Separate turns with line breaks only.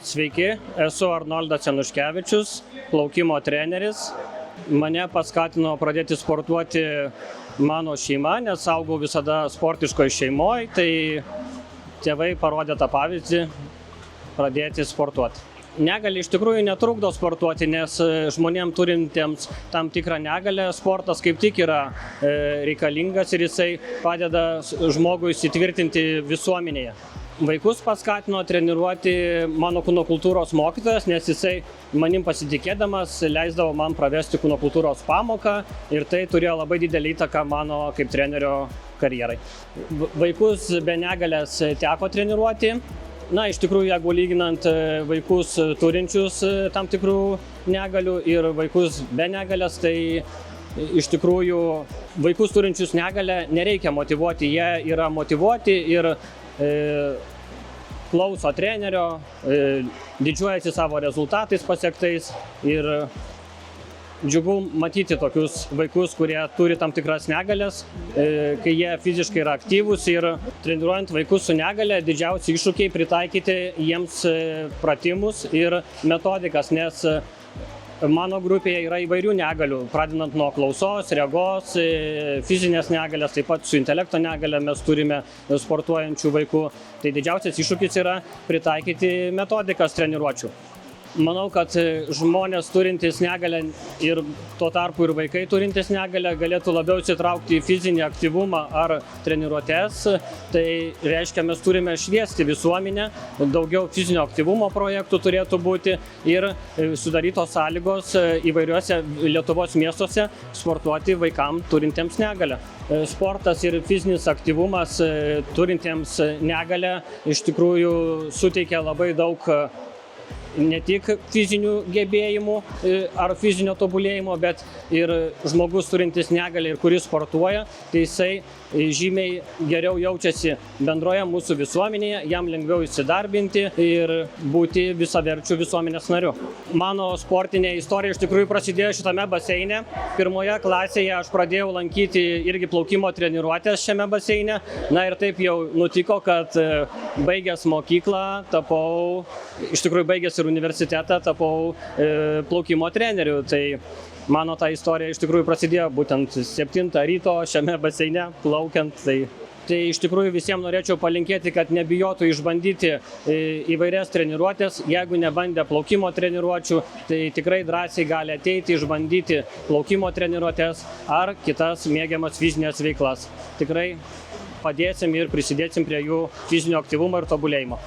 Sveiki, esu Arnoldas Januškevičius, plaukimo treneris. Mane paskatino pradėti sportuoti mano šeima, nes augau visada sportiškoje šeimoje, tai tėvai parodė tą pavyzdį pradėti sportuoti. Negalia iš tikrųjų netrukdo sportuoti, nes žmonėms turintiems tam tikrą negalią sportas kaip tik yra reikalingas ir jisai padeda žmogui įsitvirtinti visuomenėje. Vaikus paskatino treniruoti mano kūno kultūros mokytojas, nes jisai manim pasitikėdamas leisdavo man pravesti kūno kultūros pamoką ir tai turėjo labai didelį įtaką mano kaip trenerio karjerai. Vaikus be negalės teko treniruoti. Na, iš tikrųjų, jeigu lyginant vaikus turinčius tam tikrų negalių ir vaikus be negalės, tai iš tikrųjų vaikus turinčius negalę nereikia motyvuoti, jie yra motyvuoti ir klauso trenerio, didžiuojasi savo rezultatais pasiektais ir džiugu matyti tokius vaikus, kurie turi tam tikras negalės, kai jie fiziškai yra aktyvūs ir treniruojant vaikus su negale didžiausi iššūkiai pritaikyti jiems pratimus ir metodikas, nes mano grupėje yra įvairių negalių, pradedant nuo klausos, regos, fizinės negalės, taip pat su intelekto negale mes turime sportuojančių vaikų. Tai didžiausias iššūkis yra pritaikyti metodikas treniruočių. Manau, kad žmonės turintys negalę ir tuo tarpu ir vaikai turintys negalę galėtų labiau įsitraukti į fizinį aktyvumą ar treniruotes. Tai reiškia, mes turime šviesti visuomenę, daugiau fizinio aktyvumo projektų turėtų būti ir sudarytos sąlygos įvairiuose Lietuvos miestuose sportuoti vaikams turintiems negalę. Sportas ir fizinis aktyvumas turintiems negalę iš tikrųjų suteikia labai daug ne tik fizinių gebėjimų ar fizinio tobulėjimo, bet ir žmogus turintis negalę ir kuris sportuoja, tai jisai žymiai geriau jaučiasi bendroje mūsų visuomenėje, jam lengviau įsidarbinti ir būti visaverčiu visuomenės nariu. Mano sportinė istorija iš tikrųjų prasidėjo šitame baseine. Pirmoje klasėje aš pradėjau lankyti irgi plaukimo treniruotės šiame baseine. Na ir taip jau nutiko, kad baigęs mokyklą tapau, iš tikrųjų baigęs ir universitetą, tapau plaukimo treneriu. Tai mano ta istorija iš tikrųjų prasidėjo būtent 7 ryto šiame baseine plaukiant. Tai iš tikrųjų visiems norėčiau palinkėti, kad nebijotų išbandyti įvairias treniruotės. Jeigu nebandė plaukimo treniruočių, tai tikrai drąsiai gali ateiti, išbandyti plaukimo treniruotės ar kitas mėgiamas fizinės veiklas. Tikrai padėsim ir prisidėsim prie jų fizinio aktyvumo ir tobulėjimo.